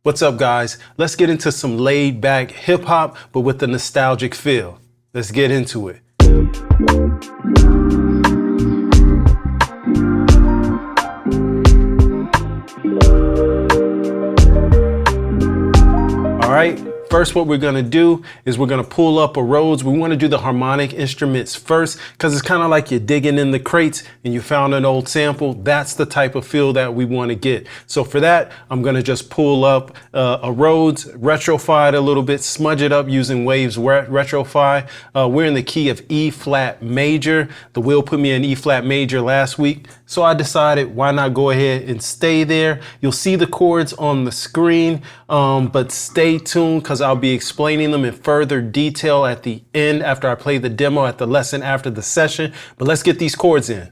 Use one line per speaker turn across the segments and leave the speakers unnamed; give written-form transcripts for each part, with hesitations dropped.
What's up, guys? Let's get into some laid back hip hop, but with a nostalgic feel. Let's get into it. All right. First, what we're gonna do is we're gonna pull up a Rhodes. We wanna do the harmonic instruments first because it's kind of like you're digging in the crates and you found an old sample. That's the type of feel that we wanna get. So for that, I'm gonna just pull up a Rhodes, retrofy it a little bit, smudge it up using Waves retrofy. We're in the key of E flat major. The wheel put me in E flat major last week. So I decided why not go ahead and stay there. You'll see the chords on the screen, but stay tuned because I'll be explaining them in further detail at the end after I play the demo at the lesson after the session. But let's get these chords in.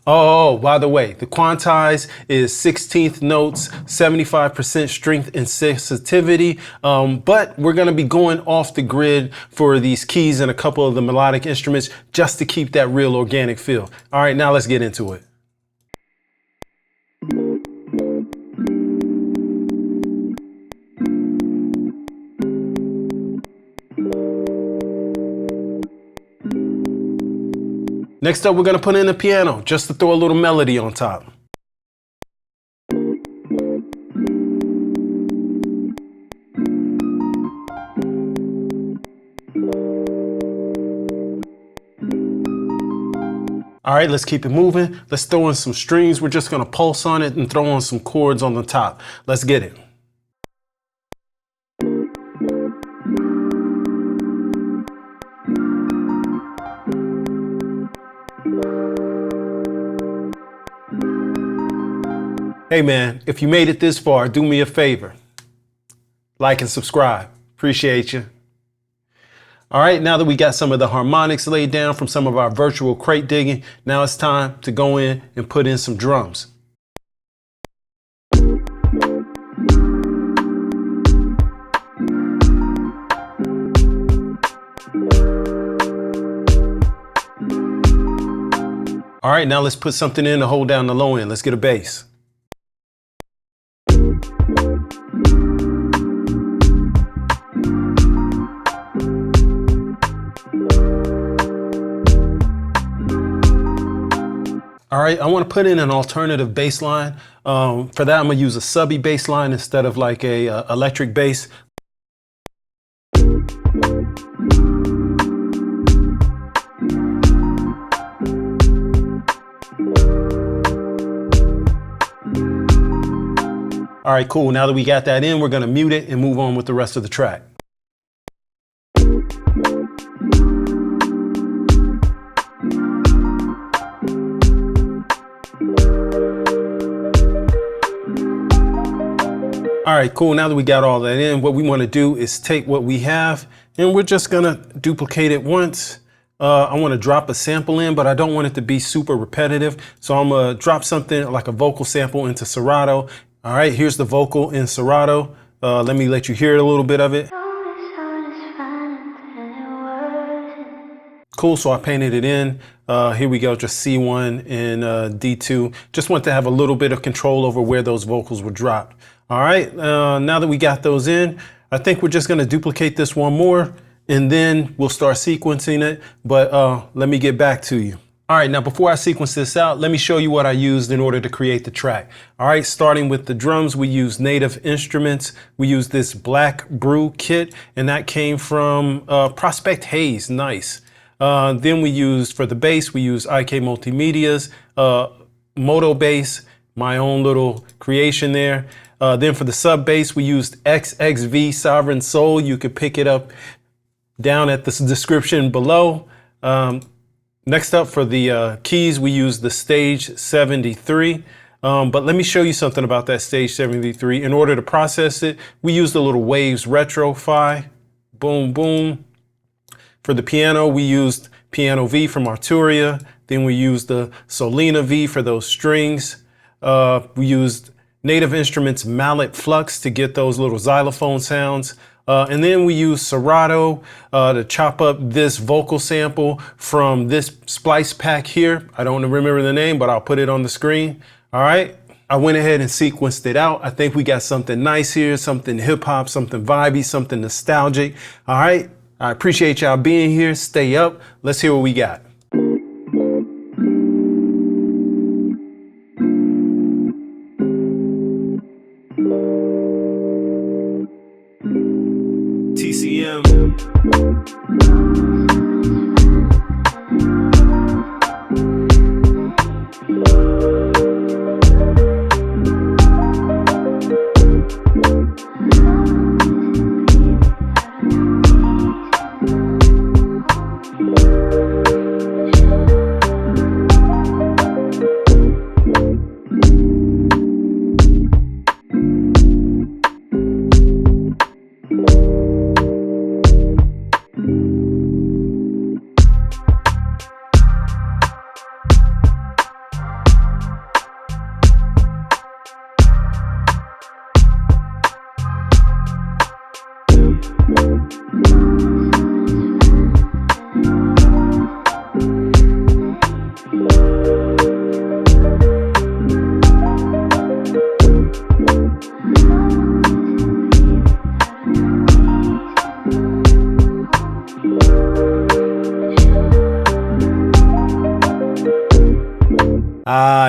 Oh, by the way, the quantize is 16th notes, 75% strength and sensitivity. But we're going to be going off the grid for these keys and a couple of the melodic instruments just to keep that real organic feel. All right, now let's get into it. Next up, we're going to put in the piano just to throw a little melody on top. All right, let's keep it moving. Let's throw in some strings. We're just going to pulse on it and throw on some chords on the top. Let's get it. Hey man, if you made it this far, do me a favor. Like and subscribe. Appreciate you. All right, now that we got some of the harmonics laid down from some of our virtual crate digging, now it's time to go in and put in some drums. All right, now let's put something in to hold down the low end. Let's get a bass. All right, I want to put in an alternative bass line. For that, I'm going to use a subby bass line instead of like a electric bass. All right, cool. Now that we got that in, we're going to mute it and move on with the rest of the track. All right, cool. Now that we got all that in, what we want to do is take what we have and we're just going to duplicate it once. I want to drop a sample in, but I don't want it to be super repetitive. So I'm going to drop something like a vocal sample into Serato. All right, here's the vocal in Serato. Let me let you hear a little bit of it. Cool, so I painted it in. Here we go, just C1 and D2. Just want to have a little bit of control over where those vocals were dropped. All right, now that we got those in, I think we're just gonna duplicate this one more and then we'll start sequencing it. But let me get back to you. All right, now before I sequence this out, let me show you what I used in order to create the track. All right, starting with the drums, we use Native Instruments. We use this Black Brew kit, and that came from Prospect Hayes, nice. Then we used, for the bass, we used IK Multimedia's Moto Bass, my own little creation there. Then for the sub bass, we used XXV Sovereign Soul. You could pick it up down at the description below. Next up for the keys, we used the Stage 73. But let me show you something about that Stage 73. In order to process it, we used a little Waves retrofy. Boom, boom. For the piano, we used Piano V from Arturia. Then we used the Solina V for those strings. We used Native Instruments Mallet Flux to get those little xylophone sounds. And then we use Serato to chop up this vocal sample from this splice pack here. I don't remember the name, but I'll put it on the screen. All right. I went ahead and sequenced it out. I think we got something nice here, something hip hop, something vibey, something nostalgic. All right. I appreciate y'all being here. Stay up. Let's hear what we got. TCM.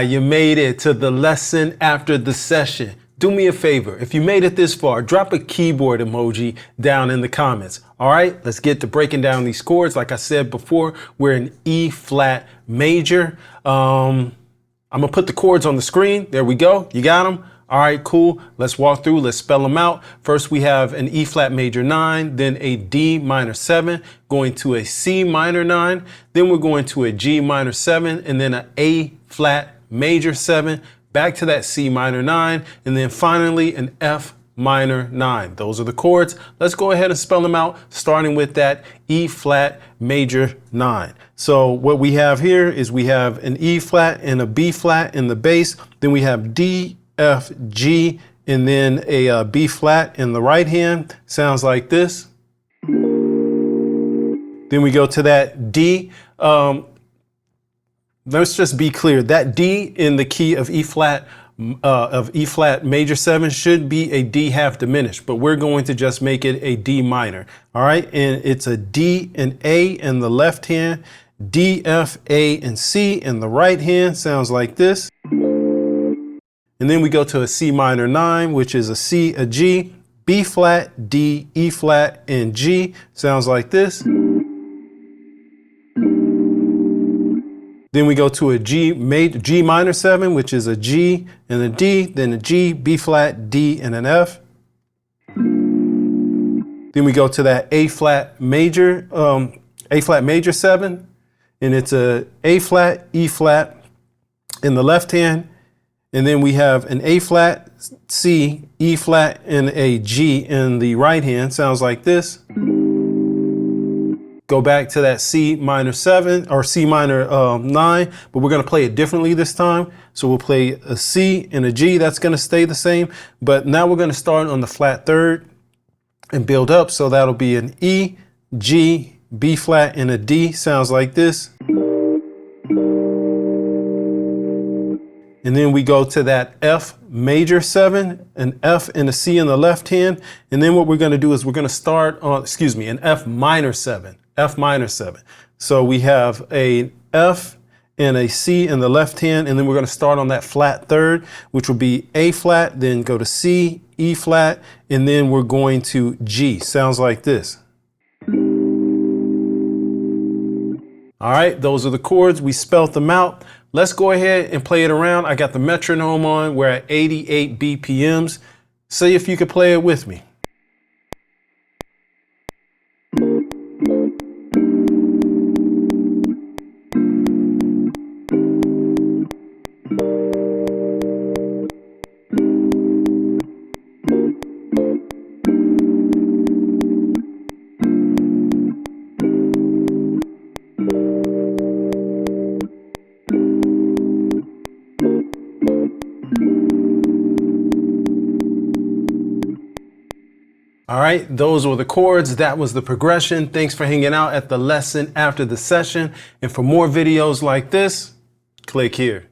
You made it to the lesson after the session. Do me a favor. If you made it this far, drop a keyboard emoji down in the comments. All right, let's get to breaking down these chords. Like I said before, we're in E flat major. I'm gonna put the chords on the screen. There we go. You got them? All right, cool. Let's walk through. Let's spell them out. First, we have an E flat major 9, then a D minor 7, going to a C minor 9, then we're going to a G minor 7, and then an A flat major 7, back to that C minor 9, and then finally an F minor 9. Those are the chords. Let's go ahead and spell them out, starting with that E flat major 9. So what we have here is we have an E flat and a B flat in the bass. Then we have D, F, G, and then a B flat in the right hand. Sounds like this. Then we go to that D. Let's just be clear. That D in the key of E flat major 7 should be a D half diminished, but we're going to just make it a D minor. All right, and it's a D and A in the left hand, D, F, A, and C in the right hand. Sounds like this. And then we go to a C minor 9, which is a C, a G, B flat, D, E flat, and G. Sounds like this. Then we go to a G minor 7, which is a G and a D, then a G, B flat, D, and an F. Then we go to that A flat major 7, and it's a A flat, E flat in the left hand, and then we have an A flat, C, E flat, and a G in the right hand. Sounds like this. Go back to that C minor 7 or C minor 9, but we're going to play it differently this time. So we'll play a C and a G. That's going to stay the same. But now we're going to start on the flat third and build up. So that'll be an E, G, B flat, and a D. Sounds like this. And then we go to that F major 7, an F and a C in the left hand. And then what we're going to do is we're going to start on, an F minor 7. F minor 7. So we have a F and a C in the left hand, and then we're going to start on that flat third, which will be A flat, then go to C, E flat, and then we're going to G. Sounds like this. All right, those are the chords. We spelt them out. Let's go ahead and play it around. I got the metronome on. We're at 88 BPMs. See if you could play it with me. All right, those were the chords. That was the progression. Thanks for hanging out at the lesson after the session. And for more videos like this, click here.